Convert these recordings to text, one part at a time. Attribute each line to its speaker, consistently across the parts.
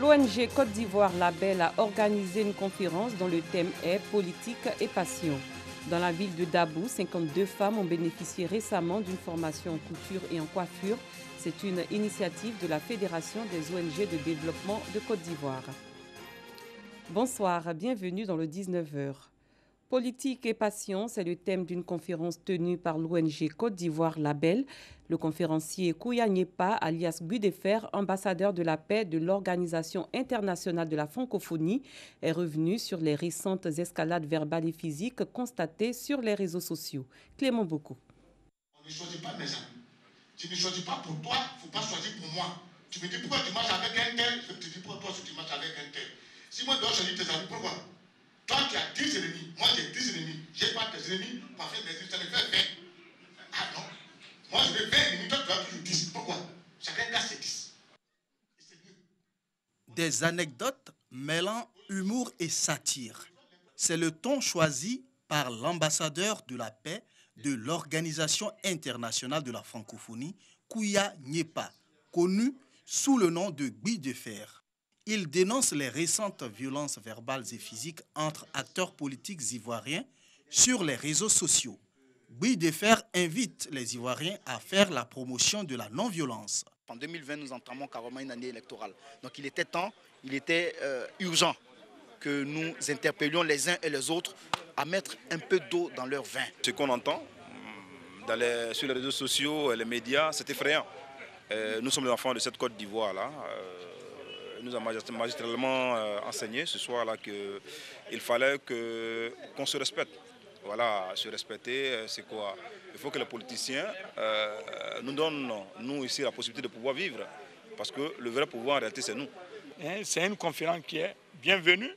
Speaker 1: L'ONG Côte d'Ivoire Label a organisé une conférence dont le thème est politique et passion. Dans la ville de Dabou, 52 femmes ont bénéficié récemment d'une formation en couture et en coiffure. C'est une initiative de la Fédération des ONG de développement de Côte d'Ivoire. Bonsoir, bienvenue dans le 19h. Politique et passion, c'est le thème d'une conférence tenue par l'ONG Côte d'Ivoire Label. Le conférencier Kouya Nyepa, alias Budefer, ambassadeur de la paix de l'Organisation internationale de la francophonie, est revenu sur les récentes escalades verbales et physiques constatées sur les réseaux sociaux. Clément Boko.
Speaker 2: On ne choisit pas mes amis. Tu ne choisis pas pour toi, il ne faut pas choisir pour moi. Tu me dis pourquoi tu marches avec un tel, je te dis pourquoi toi tu marches avec un tel. Si moi je dois choisir tes amis, pourquoi? Toi, tu as 10 ennemis, moi j'ai 10 ennemis. Je n'ai pas tes ennemis, parfait, mais ça me fait 20. Ah non. Moi je veux 20 ennemis, toi tu as toujours 10. Pourquoi? Chacun casse ses 10.
Speaker 3: Des anecdotes mêlant humour et satire. C'est le ton choisi par l'ambassadeur de la paix de l'Organisation internationale de la francophonie, Kouya Nyepa, connu sous le nom de Budefer. Il dénonce les récentes violences verbales et physiques entre acteurs politiques ivoiriens sur les réseaux sociaux. Budefer invite les Ivoiriens à faire la promotion de la non-violence.
Speaker 4: En 2020, nous entamons carrément une année électorale. Donc il était temps, il était urgent que nous interpellions les uns et les autres à mettre un peu d'eau dans leur vin.
Speaker 5: Ce qu'on entend sur les réseaux sociaux, les médias, c'est effrayant. Nous sommes les enfants de cette Côte d'Ivoire-là. Nous avons magistralement enseigné ce soir-là qu'il fallait qu'on se respecte. Voilà, se respecter, c'est quoi? Il faut que les politiciens nous donnent, nous ici, la possibilité de pouvoir vivre. Parce que le vrai pouvoir, en réalité, c'est nous.
Speaker 6: C'est une conférence qui est bienvenue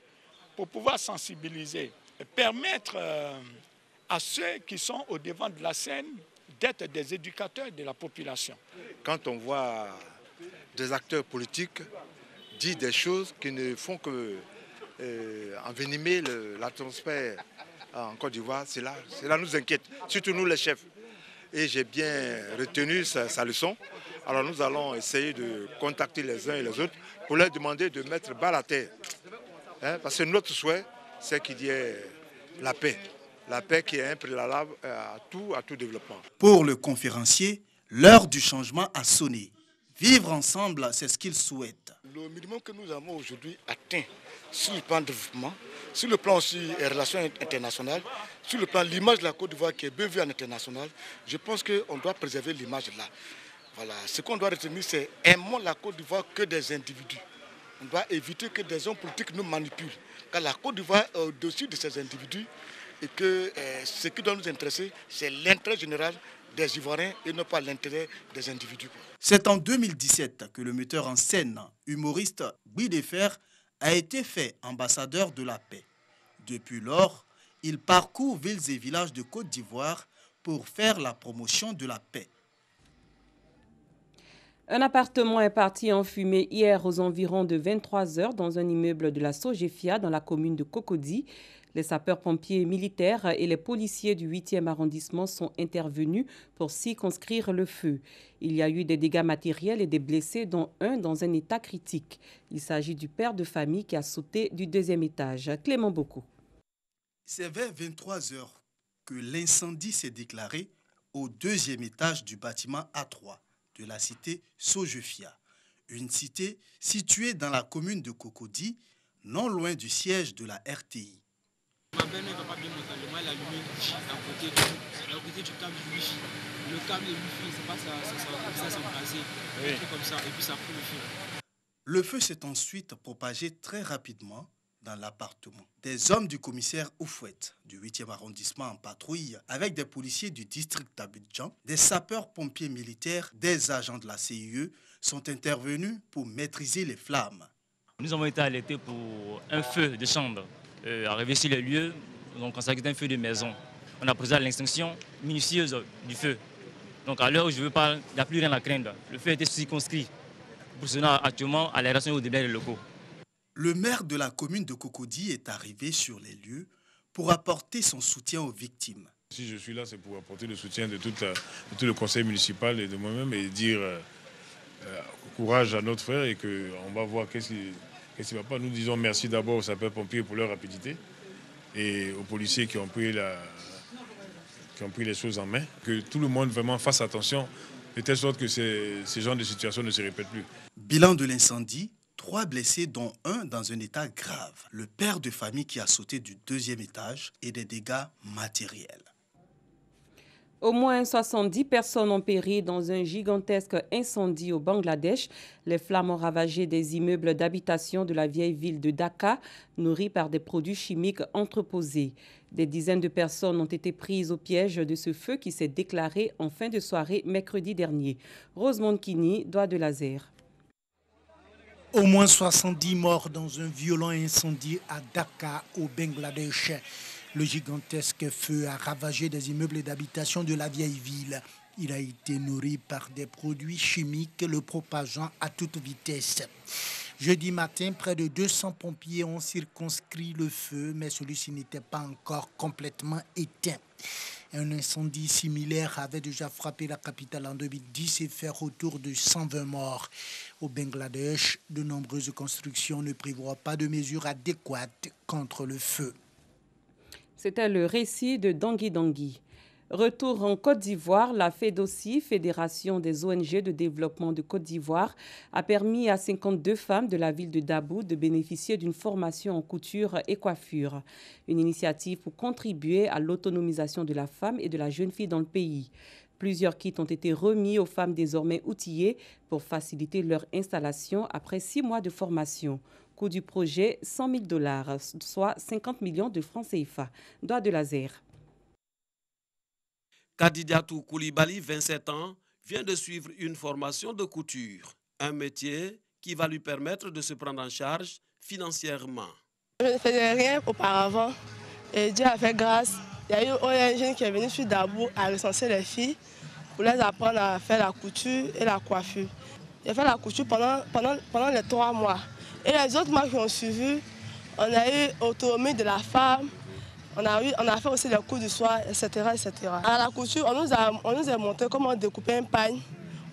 Speaker 6: pour pouvoir sensibiliser et permettre à ceux qui sont au devant de la scène d'être des éducateurs de la population.
Speaker 7: Quand on voit des acteurs politiques dire des choses qui ne font que envenimer l'atmosphère en Côte d'Ivoire, cela nous inquiète, surtout nous les chefs. Et j'ai bien retenu sa leçon. Alors nous allons essayer de contacter les uns et les autres pour leur demander de mettre bas la terre. Parce que notre souhait, c'est qu'il y ait la paix. La paix qui est un préalable à tout développement.
Speaker 3: Pour le conférencier, l'heure du changement a sonné. Vivre ensemble, c'est ce qu'il souhaite.
Speaker 2: Le minimum que nous avons aujourd'hui atteint sur le plan de développement, sur le plan aussi des relations internationales, sur le plan de l'image de la Côte d'Ivoire qui est bien vue en international, je pense qu'on doit préserver l'image là. Voilà. Ce qu'on doit retenir, c'est aimons la Côte d'Ivoire que des individus. On doit éviter que des hommes politiques nous manipulent. Car la Côte d'Ivoire est au-dessus de ces individus et que ce qui doit nous intéresser, c'est l'intérêt général des Ivoiriens et non pas l'intérêt des individus.
Speaker 3: C'est en 2017 que le metteur en scène, humoriste Budefer, a été fait ambassadeur de la paix. Depuis lors, il parcourt villes et villages de Côte d'Ivoire pour faire la promotion de la paix.
Speaker 1: Un appartement est parti en fumée hier aux environs de 23 h dans un immeuble de la Sogefia dans la commune de Cocody. Les sapeurs-pompiers militaires et les policiers du 8e arrondissement sont intervenus pour circonscrire le feu. Il y a eu des dégâts matériels et des blessés, dont un dans un état critique. Il s'agit du père de famille qui a sauté du 2e étage. Clément Boko.
Speaker 3: C'est vers 23 h que l'incendie s'est déclaré au 2e étage du bâtiment A3 de la cité Sogefia, une cité située dans la commune de Cocody, non loin du siège de la RTI.
Speaker 8: Ma belle-mère va pas bien mentalement, elle a allumé une bougie à côté du câble du wifi. Le câble du wifi, c'est pas ça s'est embrasé, un truc comme ça, et puis ça a pris le feu.
Speaker 3: Le feu s'est ensuite propagé très rapidement dans l'appartement. Des hommes du commissaire Oufouet du 8e arrondissement en patrouille avec des policiers du district d'Abidjan, des sapeurs-pompiers militaires, des agents de la CIE sont intervenus pour maîtriser les flammes.
Speaker 9: Nous avons été alertés pour un feu de chambre. Arrivé sur les lieux, donc on s'agit d'un feu de maison. On a procédé à l'extinction minutieuse du feu. Donc à l'heure où je veux parler, il n'y a plus rien à craindre. Le feu a été circonscrit. Pour cela, actuellement, à l'aération au début des locaux.
Speaker 3: Le maire de la commune de Cocody est arrivé sur les lieux pour apporter son soutien aux victimes.
Speaker 10: Si je suis là, c'est pour apporter le soutien de tout le conseil municipal et de moi-même et dire courage à notre frère et qu'on va voir qu'est-ce qu'est-ce qui ne va pas. Nous disons merci d'abord aux sapeurs-pompiers pour leur rapidité et aux policiers qui ont pris les choses en main. Que tout le monde vraiment fasse attention de telle sorte que ces genres de situations ne se répètent plus.
Speaker 3: Bilan de l'incendie, 3 blessés dont un dans un état grave. Le père de famille qui a sauté du 2e étage et des dégâts matériels.
Speaker 1: Au moins 70 personnes ont péri dans un gigantesque incendie au Bangladesh. Les flammes ont ravagé des immeubles d'habitation de la vieille ville de Dhaka, nourris par des produits chimiques entreposés. Des dizaines de personnes ont été prises au piège de ce feu qui s'est déclaré en fin de soirée mercredi dernier. Rosemonde Kini, Doigt de Laser.
Speaker 11: Au moins 70 morts dans un violent incendie à Dhaka, au Bangladesh. Le gigantesque feu a ravagé des immeubles d'habitation de la vieille ville. Il a été nourri par des produits chimiques, le propageant à toute vitesse. Jeudi matin, près de 200 pompiers ont circonscrit le feu, mais celui-ci n'était pas encore complètement éteint. Un incendie similaire avait déjà frappé la capitale en 2010 et fait autour de 120 morts. Au Bangladesh, de nombreuses constructions ne prévoient pas de mesures adéquates contre le feu.
Speaker 1: C'était le récit de Dangui Dangui. Retour en Côte d'Ivoire, la FEDOCI, Fédération des ONG de développement de Côte d'Ivoire, a permis à 52 femmes de la ville de Dabou de bénéficier d'une formation en couture et coiffure. Une initiative pour contribuer à l'autonomisation de la femme et de la jeune fille dans le pays. Plusieurs kits ont été remis aux femmes désormais outillées pour faciliter leur installation après 6 mois de formation. Coût du projet, $100 000, soit 50 millions de francs CFA. Doigt de Laser.
Speaker 12: Kadidiatou Koulibaly, 27 ans, vient de suivre une formation de couture. Un métier qui va lui permettre de se prendre en charge financièrement.
Speaker 13: Je ne faisais rien auparavant et Dieu a fait grâce. Il y a eu un jeune qui est venu sur Dabou à recenser les filles pour les apprendre à faire la couture et la coiffure. J'ai fait la couture pendant les 3 mois. Et les autres mois qui ont suivi, on a eu autonomie de la femme, on a fait aussi les cours du soir, etc. etc. À la couture, on nous a montré comment découper un pagne,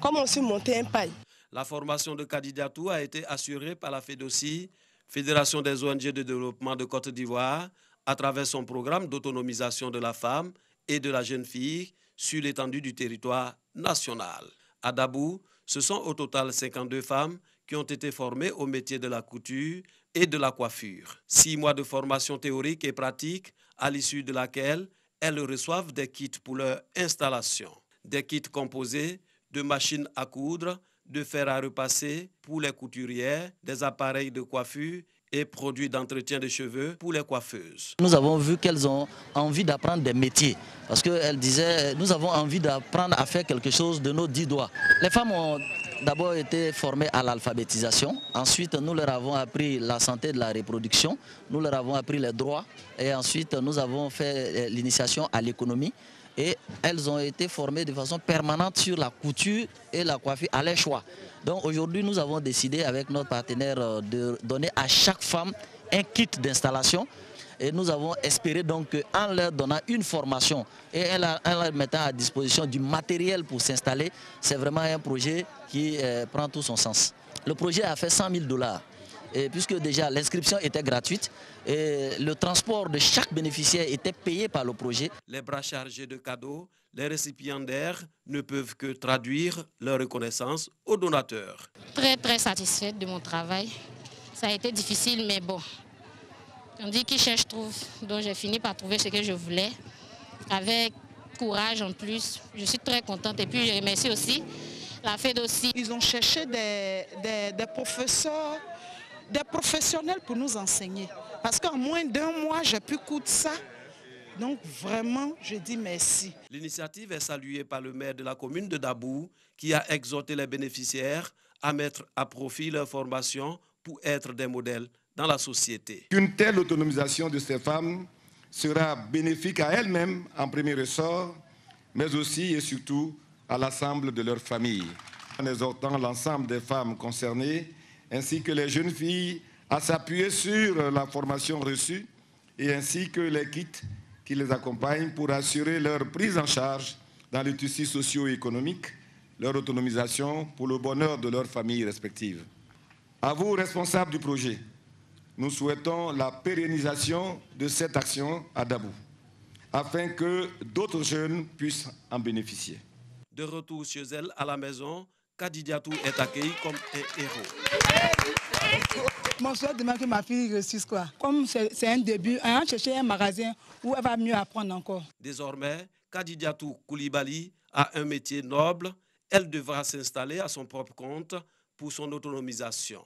Speaker 13: comment aussi monter un pagne.
Speaker 12: La formation de Kadidiatou a été assurée par la FEDOCI, Fédération des ONG de développement de Côte d'Ivoire, à travers son programme d'autonomisation de la femme et de la jeune fille sur l'étendue du territoire national. À Dabou, ce sont au total 52 femmes qui ont été formées au métier de la couture et de la coiffure. 6 mois de formation théorique et pratique, à l'issue de laquelle elles reçoivent des kits pour leur installation. Des kits composés de machines à coudre, de fer à repasser pour les couturières, des appareils de coiffure et produits d'entretien de cheveux pour les coiffeuses.
Speaker 14: Nous avons vu qu'elles ont envie d'apprendre des métiers. Parce qu'elles disaient, nous avons envie d'apprendre à faire quelque chose de nos 10 doigts. Les femmes ont d'abord été formées à l'alphabétisation. Ensuite, nous leur avons appris la santé de la reproduction. Nous leur avons appris les droits. Et ensuite, nous avons fait l'initiation à l'économie. Et elles ont été formées de façon permanente sur la couture et la coiffure à leur choix. Donc aujourd'hui, nous avons décidé avec notre partenaire de donner à chaque femme un kit d'installation. Et nous avons espéré donc qu'en leur donnant une formation et en leur mettant à disposition du matériel pour s'installer, c'est vraiment un projet qui prend tout son sens. Le projet a fait $100 000. Et puisque déjà l'inscription était gratuite et le transport de chaque bénéficiaire était payé par le projet.
Speaker 12: Les bras chargés de cadeaux, les récipiendaires ne peuvent que traduire leur reconnaissance aux donateurs.
Speaker 15: Très satisfaite de mon travail. Ça a été difficile, mais bon. On dit qui cherche trouve, donc j'ai fini par trouver ce que je voulais. Avec courage en plus, je suis très contente et puis je remercie aussi la FEDOCI.
Speaker 16: Ils ont cherché des professeurs, des professionnels pour nous enseigner. Parce qu'en moins d'1 mois, j'ai pu coudre ça. Donc vraiment, je dis merci.
Speaker 12: L'initiative est saluée par le maire de la commune de Dabou qui a exhorté les bénéficiaires à mettre à profit leur formation pour être des modèles dans la société.
Speaker 17: Une telle autonomisation de ces femmes sera bénéfique à elles-mêmes en premier ressort, mais aussi et surtout à l'ensemble de leur famille. En exhortant l'ensemble des femmes concernées ainsi que les jeunes filles à s'appuyer sur la formation reçue et ainsi que les kits qui les accompagnent pour assurer leur prise en charge dans le tissu socio-économique, leur autonomisation pour le bonheur de leurs familles respectives. À vous, responsables du projet, nous souhaitons la pérennisation de cette action à Dabou, afin que d'autres jeunes puissent en bénéficier.
Speaker 12: De retour chez elle à la maison, Kadidiatou est accueillie comme un héros.
Speaker 18: Mon souhait demain que ma fille réussisse quoi. Comme c'est un début, elle va chercher un magasin où elle va mieux apprendre encore.
Speaker 12: Désormais, Kadidiatou Koulibaly a un métier noble. Elle devra s'installer à son propre compte pour son autonomisation.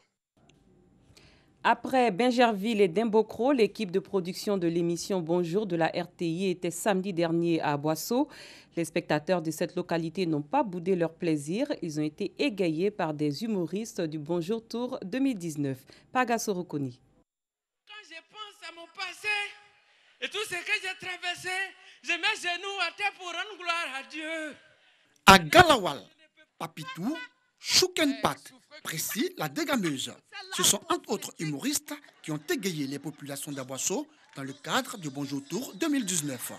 Speaker 1: Après Bingerville et Dimbokro, l'équipe de production de l'émission Bonjour de la RTI était samedi dernier à Boisseau. Les spectateurs de cette localité n'ont pas boudé leur plaisir. Ils ont été égayés par des humoristes du Bonjour Tour 2019. Pagasso Rokoni.
Speaker 19: Quand je pense à mon passé et tout ce que j'ai traversé, je mets genoux à terre pour rendre gloire à Dieu.
Speaker 20: À Galawal, Papitou, Choukenpat, Précis, la dégameuse. Ce sont entre autres humoristes qui ont égayé les populations d'Aboisseau dans le cadre du Bonjour Tour 2019.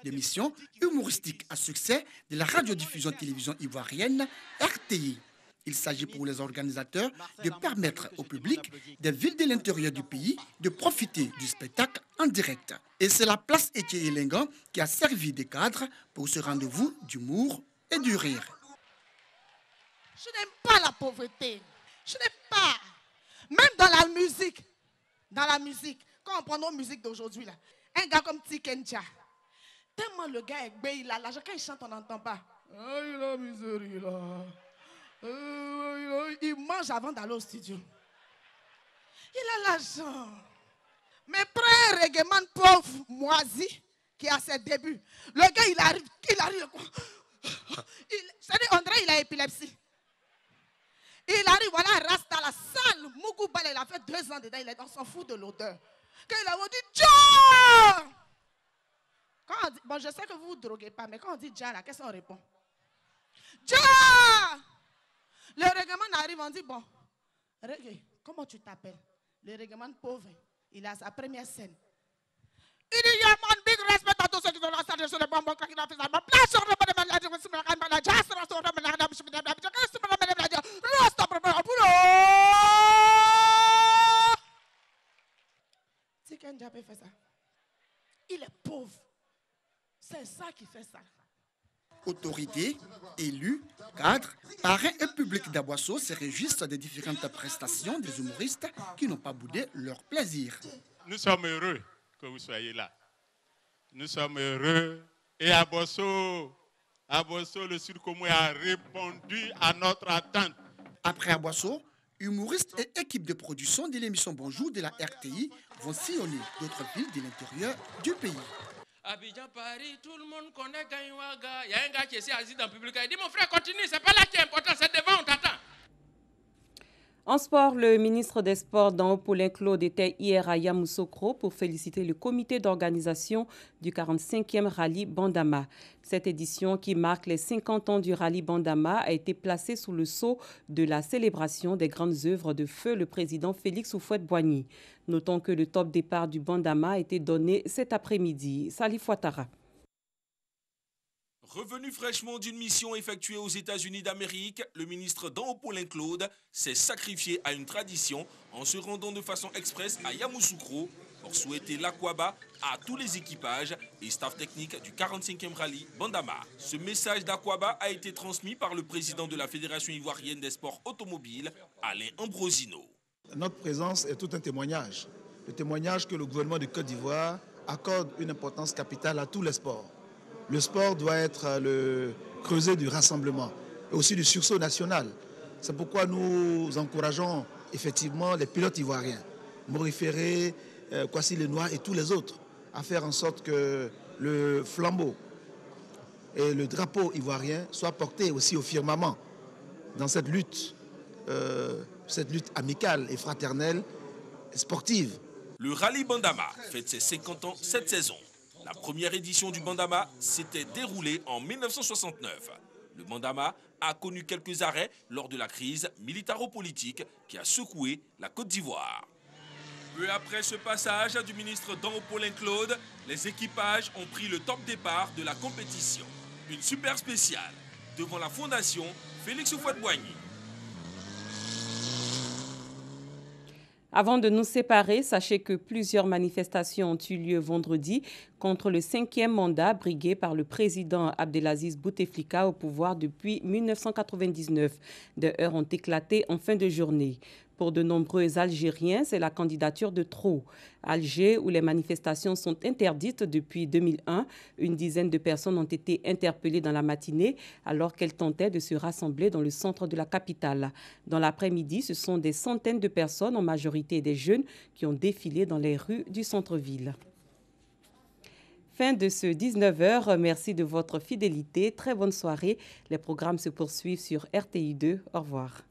Speaker 20: L'émission humoristique à succès de la radiodiffusion télévision ivoirienne RTI. Il s'agit pour les organisateurs de permettre au public des villes de l'intérieur du pays de profiter du spectacle en direct. Et c'est la place Etier-Elengan qui a servi de cadre pour ce rendez-vous d'humour et du rire.
Speaker 16: Je n'aime pas la pauvreté. Je n'aime pas. Même dans la musique, quand on prend nos musiques d'aujourd'hui, là, un gars comme Tikenja, tellement le gars est bé, il a l'argent, quand il chante, on n'entend pas. Aïe, la miserie, là. Il mange avant d'aller au studio. Il a l'argent. Mais prends un reggaeman pauvre, moisi, qui a ses débuts. Le gars, il arrive. C'est-à-dire, André, il a épilepsie. Il arrive, voilà, Rasta, la salle. Mougoubal, il a fait 2 ans dedans, on s'en fout de l'odeur. Quand il a dit Dja! Quand on dit, bon, je sais que vous ne vous droguez pas, mais quand on dit Dja, là, qu'est-ce qu'on répond? Dja! Le règlement arrive, on dit, bon, comment tu t'appelles? Le règlement pauvre, il a sa première scène. Il dit, yeah, man, big respect à tous ceux qui sont là, ça, je suis le bon bon, qui a fait ça. Place sur le bon, fait ça. Il est pauvre. C'est ça qui fait ça.
Speaker 20: Autorités, élus, cadres, parrains et publics d'Aboisseau se réjouissent des différentes prestations des humoristes qui n'ont pas boudé leur plaisir.
Speaker 21: Nous sommes heureux que vous soyez là. Nous sommes heureux. Et Aboisseau, le Sud-Comoué a répondu à notre attente.
Speaker 20: Après Aboisseau, humoristes et équipes de production de l'émission Bonjour de la RTI vont sillonner d'autres villes de l'intérieur du pays.
Speaker 19: Abidjan, Paris, tout le monde connaît Gagnoaga. Il y a un gars qui est assis dans le public. Il dit, mon frère, continue, c'est pas là qui est important, c'est devant, on t'attend.
Speaker 1: En sport, le ministre des Sports, Dan Paulin Claude, était hier à Yamoussoukro pour féliciter le comité d'organisation du 45e rallye Bandama. Cette édition, qui marque les 50 ans du rallye Bandama, a été placée sous le sceau de la célébration des grandes œuvres de feu le président Félix Houphouët-Boigny. Notons que le top départ du Bandama a été donné cet après-midi. Salif Ouattara.
Speaker 22: Revenu fraîchement d'une mission effectuée aux États-Unis d'Amérique, le ministre Dan Paulin Claude s'est sacrifié à une tradition en se rendant de façon express à Yamoussoukro pour souhaiter l'aquaba à tous les équipages et staff techniques du 45e rallye Bandama. Ce message d'aquaba a été transmis par le président de la Fédération ivoirienne des sports automobiles, Alain Ambrosino.
Speaker 23: Notre présence est tout un témoignage. Le témoignage que le gouvernement de Côte d'Ivoire accorde une importance capitale à tous les sports. Le sport doit être le creuset du rassemblement et aussi du sursaut national. C'est pourquoi nous encourageons effectivement les pilotes ivoiriens, Maurice Ferré, Kwasi Lenoir et tous les autres, à faire en sorte que le flambeau et le drapeau ivoirien soient portés aussi au firmament dans cette lutte amicale et fraternelle et sportive.
Speaker 22: Le rallye Bandama fête ses 50 ans cette saison. La première édition du Bandama s'était déroulée en 1969. Le Bandama a connu quelques arrêts lors de la crise militaro-politique qui a secoué la Côte d'Ivoire. Peu après ce passage du ministre Dan Paulin Claude, les équipages ont pris le top départ de la compétition. Une super spéciale devant la fondation Félix Houphouët-Boigny.
Speaker 1: Avant de nous séparer, sachez que plusieurs manifestations ont eu lieu vendredi contre le 5e mandat brigué par le président Abdelaziz Bouteflika au pouvoir depuis 1999. Des heurts ont éclaté en fin de journée. Pour de nombreux Algériens, c'est la candidature de trop. Alger, où les manifestations sont interdites depuis 2001, une dizaine de personnes ont été interpellées dans la matinée alors qu'elles tentaient de se rassembler dans le centre de la capitale. Dans l'après-midi, ce sont des centaines de personnes, en majorité des jeunes, qui ont défilé dans les rues du centre-ville. Fin de ce 19h. Merci de votre fidélité. Très bonne soirée. Les programmes se poursuivent sur RTI2. Au revoir.